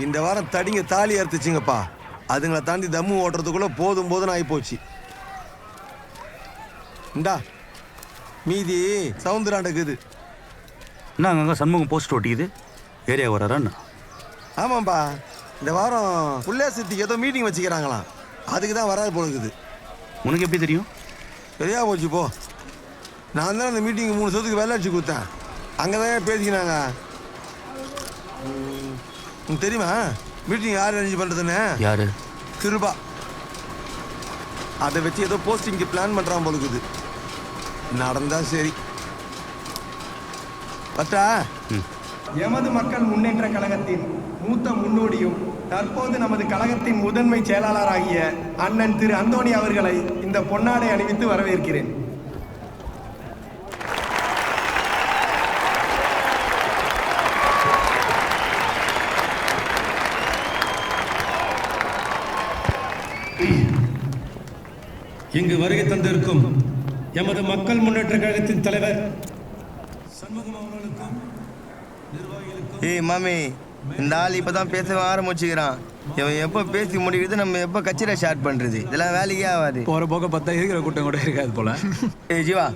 இந்த வாரம் தடிங்க தாலி அறுத்துச்சுங்கப்பா. அதுங்களை தாண்டி தம்மு ஓட்டுறதுக்குள்ள போதும் போதுன்னு ஆகி போச்சு. இந்தா மீதி சவுந்தராண்டக்குது. என்ன அங்கே சண்முகம் போஸ்ட் ஒட்டிக்குது? ஏரியா வரான்னு? ஆமாம்பா, இந்த வாரம் புள்ளியாசத்துக்கு ஏதோ மீட்டிங் வச்சுக்கிறாங்களாம். அதுக்கு தான் வராது போலுக்குது. உனக்கு எப்படி தெரியும்? சரியா போச்சு போ. நான் தான் அந்த மீட்டிங் 3 சதத்துக்கு வேலை அடிச்சு கொடுத்தேன். அங்கே தான் பேசிக்கினாங்க. உங்களுக்கு தெரியுமா மீட்டிங் யார் அரேஞ்ச் பண்ணுறதுன்னு? யாரு? கிருபா. அதை வச்சு ஏதோ போஸ்டிங்க்கு பிளான் பண்ணுறான் போலுக்குது. நடந்தா சரி. பட்டா எமது மக்கள் முன்னேற்ற கழகத்தின் மூத்த முன்னோடியும் தற்போது நமது கழகத்தின் முதன்மை செயலாளராகிய அண்ணன் திரு அந்தோணி அவர்களை இந்த பொன்னாடை அணிவித்து வரவேற்கிறேன். இங்கு வருகை தந்திருக்கும் எமது மக்கள் முன்னேற்ற கழகத்தின் தலைவர் சண்முகம் அவர்களுக்கும் நிர்வாகிகளுக்கும். ஏய் மாமி, இந்த ஆள் இப்பதான் பேச ஆரம்பிச்சுக்கிறான். இவன் எப்போ பேசி முடிக்கிறது, நம்ம எப்போ கச்சேரி ஸ்டார்ட் பண்றது, இதெல்லாம் வேலைக்கே ஆகாது. போற போக பார்த்தா இருக்கிற கூட்டம் கூட இருக்காது போல. ஏய் ஜீவா,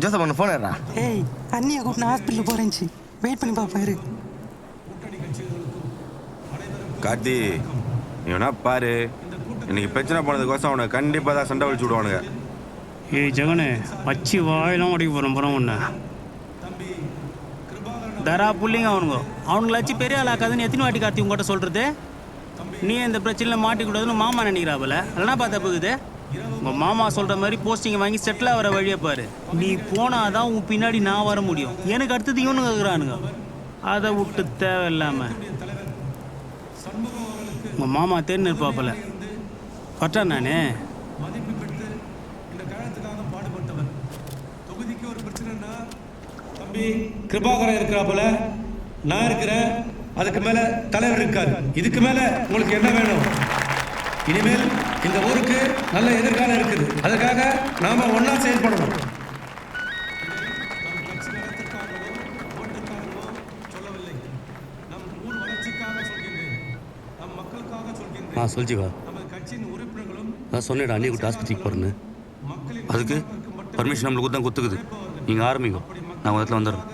ஜோசப் ஒன்று ஃபோன் எடுறா. ஏய் அண்ணியை கூப்பிட்டு ஹாஸ்பிட்டல் போறேன்ச்சு, வெயிட் பண்ணி பாப்பாரு. கார்த்தி, நீ வேணா பாரு, இன்னைக்கு பிரச்சனை போனதுக்கோசம் அவனை கண்டிப்பாக தான் சண்டை வலிச்சு விடுவானுங்க. ஏய் ஜெகனே, வச்சு வாயெல்லாம் உடைக்க போகிறோம் ஒன்று தரா புள்ளிங்க அவனுங்களாச்சு பெரிய ஆளாக்காதுன்னு எத்தனை வாட்டி கார்த்தி உங்கள்கிட்ட சொல்கிறது? நீ இந்த பிரச்சனையில் மாட்டிக்கூடாதுன்னு மாமா நினைக்கிறாப்புல. அதெல்லாம் பார்த்தா போகுது. உங்கள் மாமா சொல்கிற மாதிரி போஸ்டிங்கை வாங்கி செட்டில் ஆகிற வழியை பாரு. நீ போனாதான் உன் பின்னாடி நான் வர முடியும். எனக்கு அடுத்தது இவனுங்க இருக்கிறானுங்க. அதை விட்டு தேவையில்லாமல் உங்கள் மாமா தேர்ந்து இருப்பாப்பில் பற்றா நானே. மதிப்பு பெற்று இந்த கழகத்துக்காக பாடுபட்டவர். தொகுதிக்கு ஒரு பிரச்சனைனா தம்பி கிருபாகரன் இருக்கிறாப்புல, நான் இருக்கிறேன், அதுக்கு மேல தலைவர் இருக்காரு. இதுக்கு மேல உங்களுக்கு என்ன வேணும்? இனிமேல் இந்த ஊருக்கு நல்ல எதிர்காலம் இருக்குது. அதுக்காக நாம ஒன்னா செயல்படணும். நம் கட்சி நலத்திற்காகவோ ஓட்டுக்காகவோ சொல்லவில்லை. நம் ஊர் வளர்ச்சிக்காக சொல்கின்றேன். நம் மக்களுக்காக சொல்கின்றேன். சொல்ஜிவா, நமது கட்சியின் உறுப்பினர்களும் நான் சொன்னேன் அண்ணி கூட்டு ஆஸ்பத்திரிக்கு போகிறேன்னு. அதுக்கு பர்மிஷன் நம்மளுக்கு தான் கொடுத்துக்குது. நீங்கள் ஆரம்பிங்க, நான் இடத்துல வந்துடுறேன்.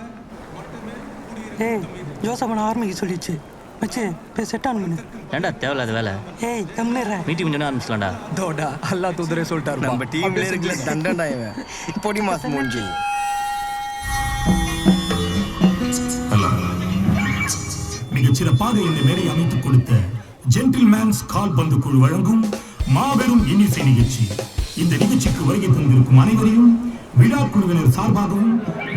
ஏய் ஜோசப் ஆர்மிக்கு சொல்லிச்சு வச்சு போய் செட் ஆன் பண்ணு. ஏண்டா தேவையில்லாத வேலை? ஏய் கம்னேரா, மீட்டிங் கொஞ்சம் ஆரம்பிச்சலாம்டா. தோடா அல்லா தூதரே சொல்லிட்டாரு. நம்ம டீம்ல இருக்கிற தண்டனா இவன் பொடி மாசம் மூஞ்சி. மிகச் சிறப்பாக இந்த மேடை அமைத்துக் கொடுத்த ஜென்டில்மேன்ஸ் கால்பந்து குழு வழங்கும் மாபெரும் இன்னிசை நிகழ்ச்சி. இந்த நிகழ்ச்சிக்கு வருகை தந்திருக்கும் அனைவரையும் விழா குழுவினர் சார்பாகவும்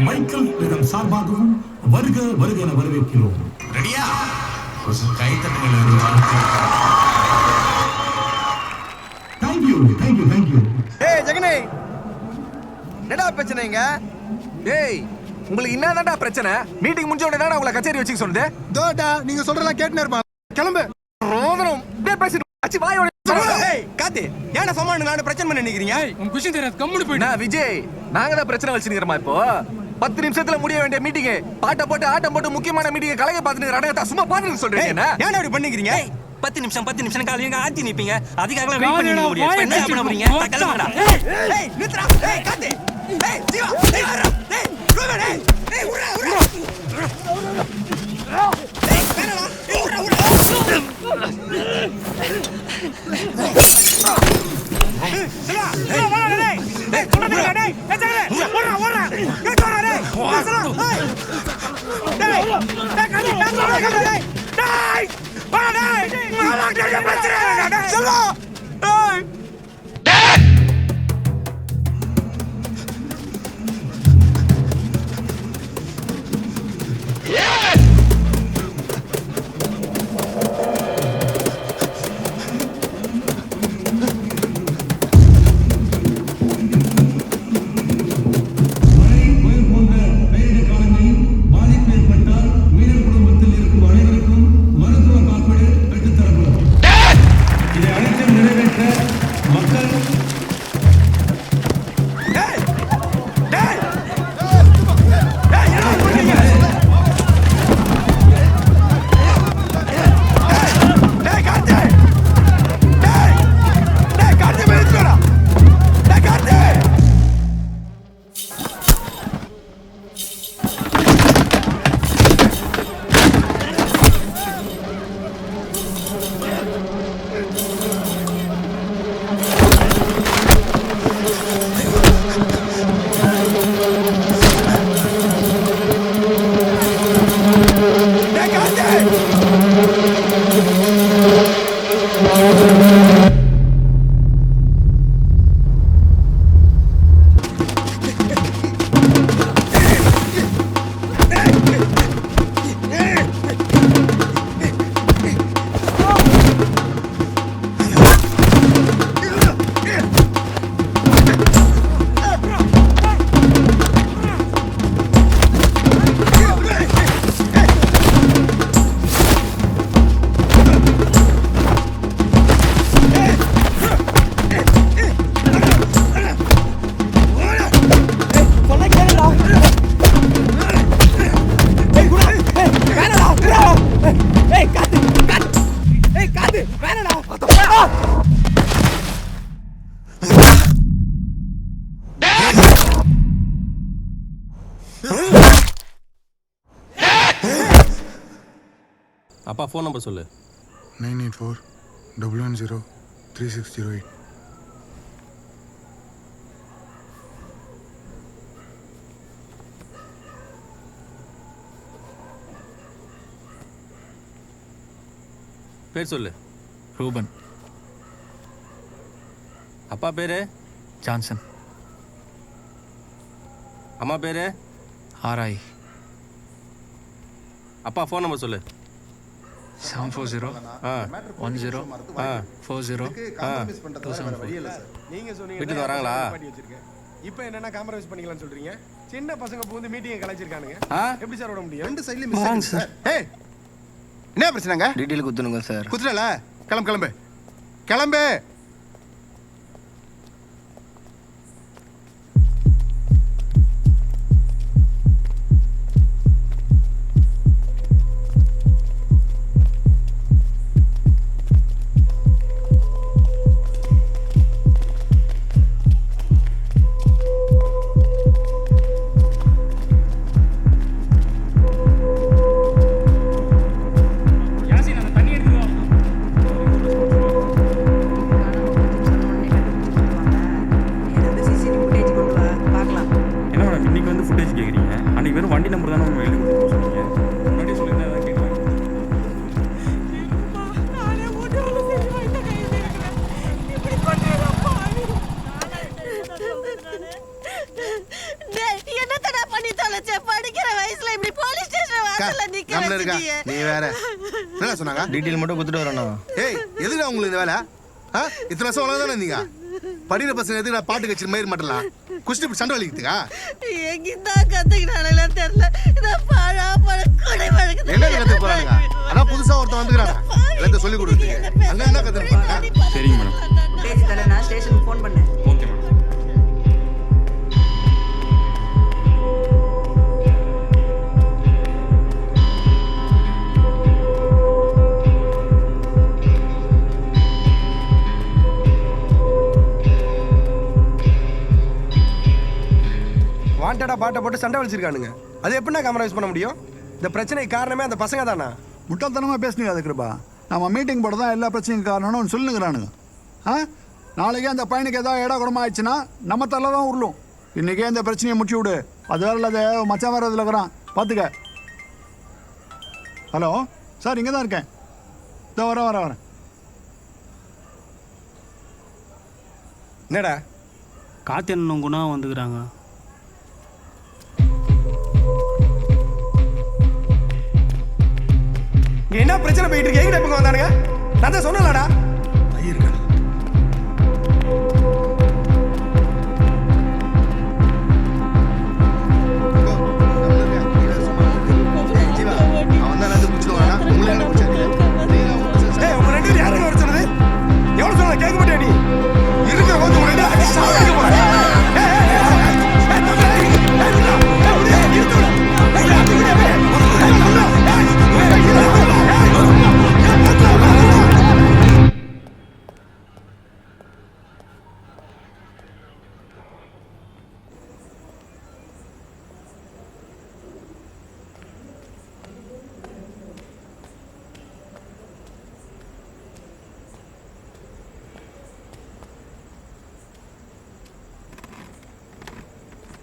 மைக்கேல் விதம் சார்பாகவும் வருக வருக என வரவேற்கிறோம். ரெடியா? தேங்க்யூ. ஏய் ஜெகனே, என்னடா பிரச்சனைங்க? ஏய் உங்களுக்கு என்னடா பிரச்சனை? மீட்டிங் முடிஞ்ச உடனே தான் உங்களை கச்சேரி வச்சுக்க சொன்னது. தோடா நீங்க சொல்றதெல்லாம் கேட்டுனே இருப்பா. கிளம்பு. ரோதனம் டே பேசி அச்சி வாயோட. ஏய் காத்தி, ஏன்டா சமாளு நானே பிரச்சனை பண்ணி நிக்கிறீங்க? உங்க விஷயம் தெரியாது, கம்முனு போயிடு. நான் விஜய், நாங்க தான் பிரச்சனை வச்சிருக்கறோமா இப்போ? 10 நிமிஷத்துல முடிய வேண்டிய மீட்டிங் பாட்ட போட்டு ஆட்டம் போட்டு முக்கியமான மீட்டிங் கலக பாத்துட்டு அடங்கத்தா சும்மா பாத்துட்டு சொல்றீங்க. ஏன்டா இப்படி பண்ணிக்கிறீங்க? 10 நிமிஷம் காலையில ஆத்தி நிப்பீங்க. அதுக்காக வெயிட் பண்ணி நிக்க முடியாது. என்ன பண்ண போறீங்க? கிளம்புங்கடா. ஏய் நித்ரா. ஏய் காத்தி. ஏய் ஜீவா. ஏய் வரா. ஏய் ரூபன். ஏய் உரா. ஏய் வேணடா. ஏய் உரா. சிவா. ஏய் வா டேய். ஏய் கொண்டா டேய். ஏய் ஜெகனே. ஓடுறா. ஏய் கொண்டா டேய். சிவா. ஏய். டேய். டேய் காத்தி. டேய். டேய். வா டேய். மாமா டேய் பிரச்சனை. சிவா. ஏய். இதை அனைத்தும் அப்பா ஃபோன் நம்பர் சொல்லு. 984-110-3608. பேர் சொல்லு. ரூபன். அப்பா பேரு? ஜான்சன். அம்மா பேரு? ஆராய். அப்பா ஃபோன் நம்பர் சொல்லு. 740-10-40-275. நீங்க சொன்னீங்க வீட்டுக்கு வராங்களா? இப்போ என்னன்னா காம்ப்ரமைஸ் பண்ணிக்கலாம்னு சொல்றீங்க. சின்ன பசங்க புகுந்து மீட்டிங்கை கலைச்சிருக்கானுங்க. எப்படி சார் விட முடியும்? ரெண்டு சைடுலயும் மிஸ் சார். ஏய் என்ன பிரச்சனைங்க? Detail குத்துனுங்க sir. குத்துறல கிளம்பு கிளம்பு. நீ வேற என்ன சொன்னாங்க? டீட்டெயில் மட்டும் குத்துட்டு வரணும். ஏய் எதுடா உங்களுக்கு இந்த வேலை? இத்தனை வருஷம் வளர்ந்தானே நீங்க படிக்கிற பசங்க எதுக்கு பாட்டு கட்சி மயிர் மாட்டலாம் குஷ்டி இப்படி சண்டை வலிக்குதுக்கா? எங்கிதான் கத்துக்கினானே தெரியல. இத பாழா பழ கொடை வழக்கு என்ன கத்து போறாங்க? அதான் புதுசா ஒருத்தன் வந்துக்கிறாங்க எல்லாத்தையும் சொல்லி கொடுத்து அங்க என்ன கத்துறாங்க? சரிங்க மேடம். ஸ்டேஜ் தர நான் ஸ்டேஷனுக்கு ஃபோன் பண்ணேன். Okay madam. வாண்டடா பாட்டை போட்டு சண்டை வலிச்சிருக்கானுங்க. அது எப்படின்னா காம்ப்ரமைஸ் பண்ண முடியும்? இந்த பிரச்சனைக்கு காரணமே அந்த பசங்க தானா? முட்டாள்தனமாக பேசுனீங்க அது கிருபா. நம்ம மீட்டிங் போட தான் எல்லா பிரச்சனைக்கும் காரணம்னு சொல்லுங்கிறானுங்க. நாளைக்கே அந்த பையனுக்கு ஏதாவது இடம் குடமா ஆயிடுச்சுன்னா நம்ம தலை தான் உருளும். இன்றைக்கே இந்த பிரச்சனையை முடிச்சு விடு. அது வேற இல்லாத மச்சான் வேறு இதில் இருக்கிறான் பார்த்துக்க. ஹலோ சார், இங்கே தான் இருக்கேன். இதோ வரேன். என்னடா காத்தியனும் குணா வந்துக்கிறாங்க. என்ன பிரச்சனை போயிட்டு இருக்கு? எங்க இப்ப வந்தானுங்க? நான் தான் சொன்னலடா.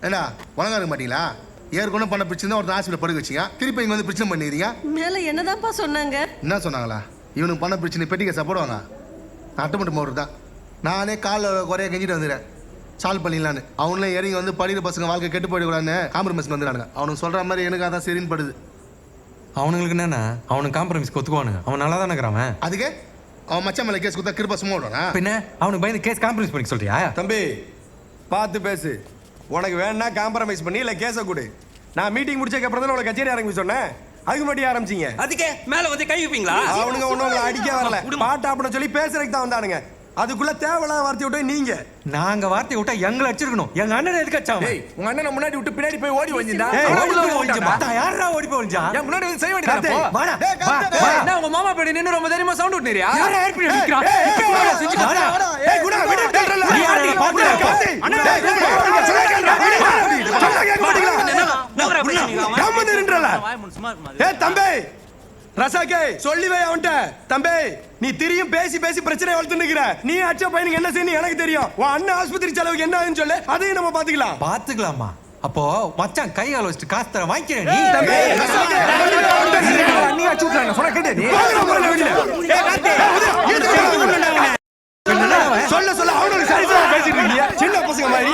என்ன ஒழுங்கா இருக்க மாட்டீங்களா? ஏற்கனவே பண்ண பிரச்சனை தான் ஒருத்தர் ஹாஸ்பிட்டல் படுக்க வச்சிங்க, திருப்பி இங்கே வந்து பிரச்சனை பண்ணிடுறீங்க. மேல என்னதான்ப்பா சொன்னாங்க? என்ன சொன்னாங்களா? இவனுக்கு பண்ண பிரச்சனை பெட்டி கேஸை போடுவாங்க. அட்டமட்டு மோர் தான் நானே காலில் குறைய கெஞ்சிட்டு வந்துடுறேன் சால்வ் பண்ணிடலான்னு. அவனும் இறங்கி வந்து படிக்கிற பசங்க வாழ்க்கை கெட்டு போயிடக்கூடாதுன்னு காம்ப்ரமைஸ் வந்துடுறாங்க. அவனுக்கு சொல்கிற மாதிரி எனக்கு அதான் சரின்னு படுது. அவனுங்களுக்கு என்னன்னா அவனுக்கு காம்ப்ரமைஸ் ஒத்துக்குவானுங்க. அவன் நல்லா தானே இருக்கிறான். அதுக்கு அவன் மச்சான் மேலே கேஸ் கொடுத்தா கிருப்பா சும்மா விடுவானா? பின்ன அவனுக்கு பயந்து கேஸ் காம்ப்ரமைஸ் பண்ணி சொல்றியா? தம்பி பார்த்து பேசு. உனக்கு வேணா காம்ப்ரமைஸ் பண்ணி இல்லை கேஸை கொடு. நான் மீட்டிங் முடிச்சதுக்கு அப்புறம் தான் உனக்கு கச்சேரி ஆரம்பிச்சு சொன்னேன். அதுக்கு மட்டும் ஆரம்பிச்சிங்க. அதுக்கே மேல வந்து கை வைப்பீங்களா? அவனுங்க ஒன்றும் உங்களை அடிக்க வரல, பாட்டா அப்படின்னு சொல்லி பேசுறதுக்கு தான் வந்தானுங்க. அதுக்குள்ள தேவையில்லாத வார்த்தை விட்டு நீங்க நாங்க வார்த்தை விட்டா எங்களை அடிச்சிருக்கணும். எங்க அண்ணன் எதுக்கு அடிச்சான்? உங்க அண்ணனை முன்னாடி விட்டு பின்னாடி போய் ஓடி வந்தா யாரா ஓடி போய் வந்தா? என் முன்னாடி வந்து செய்ய வேண்டியது. உங்க மாமா பேடி நின்னு ரொம்ப தைரியமா சவுண்ட் விட்டுறியா? யாரா ஏற்பி நிக்கிறான்? செஞ்சு வாடா. ஏய் குணா விடு டேரல. நீ யாரா பாக்குற? அண்ணா ஏய் தம்பி ரசாக்கே சொல்லி வை அவன்ட்ட. தம்பி நீ திரியும் பேசி பேசி பிரச்சனை வளர்த்து நிக்கிற. நீ அச்ச பையனுக்கு என்ன செய்யணும் எனக்கு தெரியும். உன் அண்ணன் ஆஸ்பத்திரி செலவுக்கு என்ன ஆகுன்னு சொல்லு, அதையும் நம்ம பாத்துக்கலாம். பாத்துக்கலாமா? அப்போ மச்சான் கை கால வச்சுட்டு காசு தர வாங்கிக்கிறேன். நீ தம்பி நீ அடிச்சு விட்டுறாங்க சொன்னா கேட்டே நீ. சொல்ல சொல்ல அவனுக்கு சரி சரி பேசிட்டு இருக்கீங்க. சின்ன பசங்க மாதிரி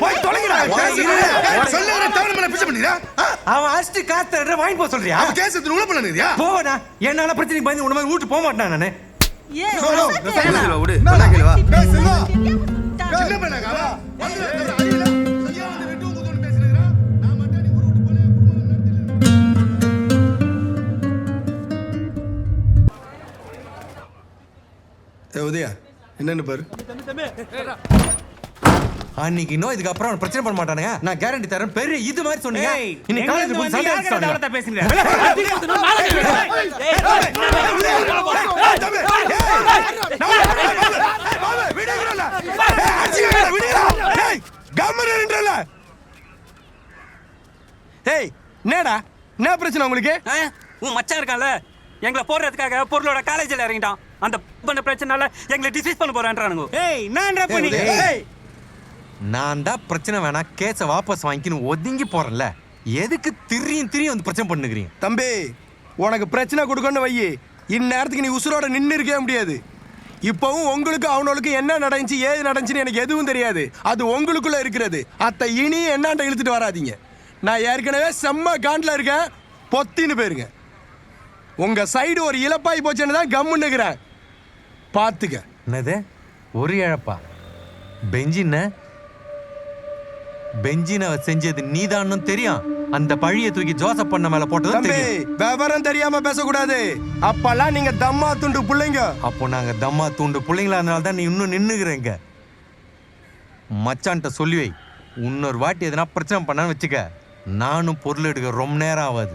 போய் தொலைங்கடா. சொல்ல தவறு பிச்சை பண்ணிடுறா. அவன் அடிச்சுட்டு காசு தர வாங்கி போக சொல்றியா? அவன் கேஸ் எடுத்து உள்ள பண்ணிடுறியா? போவடா. என்னால பிரச்சனைக்கு பயந்து உன்ன மாதிரி வீட்டு போக மாட்டேன் நானு. ஏன் விடு சொன்னா கேளுவா. சின்ன பையனாக்கா வந்து அறியல சரியா வந்து வெட்டு ஊதுன்னு பேசிறா. நான் மட்டும் நீ ஊரு விட்டு போல ஏ உதயா என்னன்னு பாரு. அன்னைக்கு இன்னும் இதுக்கு அப்புறம் பிரச்சனை பண்ண மாட்டானுங்க. நான் கேரண்டி தரேன். பெரிய இது மாதிரி சொன்னீங்க. இன்னைக்கு காலேஜ் போய் சண்டை அடிச்சாங்க. பேசுறீங்க. ஏய் என்னடா என்ன பிரச்சனை உங்களுக்கு? உன் மச்சான் இருக்கான்ல, எங்களை போடுறதுக்காக பொருளோட காலேஜில் இறங்கிட்டான். அந்த பண்ண பிரச்சனைனால எங்களை டிஸ்மிஸ் பண்ண போறான்றானுங்க. ஏய் நான் பண்ணி நான் தான் பிரச்சனை வேணா கேஸை வாபஸ் வாங்கிக்கணும் ஒதுங்கி போறேன்ல. எதுக்கு திரியும் வந்து பிரச்சனை பண்ணுகிறீங்க? தம்பி உனக்கு பிரச்சனை கொடுக்கணும் வையி, இந்நேரத்துக்கு நீ உசுரோட நின்று இருக்கவே முடியாது. இப்பவும் உங்களுக்கு அவனுக்கு என்ன நடந்துச்சு ஏது நடந்துச்சுன்னு எனக்கு எதுவும் தெரியாது. அது உங்களுக்குள்ள இருக்கிறது. அத்தை இனி என்னாண்ட இழுத்துட்டு வராதீங்க. நான் ஏற்கனவே செம்ம காண்டில் இருக்கேன். பொத்தின்னு போயிருங்க. உங்க சைடு ஒரு இழப்பாய் போச்சுன்னு தான் கம்முன்னுக்கிறேன். பார்த்துக்க. என்னது ஒரு இழப்பா? பெஞ்சின செஞ்சது நீதான்னு தெரியும். அந்த பழிய தூக்கி ஜோசப் பண்ண மேல போட்டது தெரியும். விவரம் தெரியாம பேசக்கூடாது. அப்பெல்லாம் நீங்க தம்மா துண்டு பிள்ளைங்க. அப்போ நாங்க தம்மா துண்டு பிள்ளைங்களா அதனால தான் நீ இன்னும் நின்னுக்கிறீங்க. மச்சான்ட்ட சொல்லி வை. இன்னொரு வாட்டி எதனா பிரச்சனை பண்ணான்னு வச்சுக்க, நானும் பொருள் எடுக்க ரொம்ப நேரம் ஆகாது.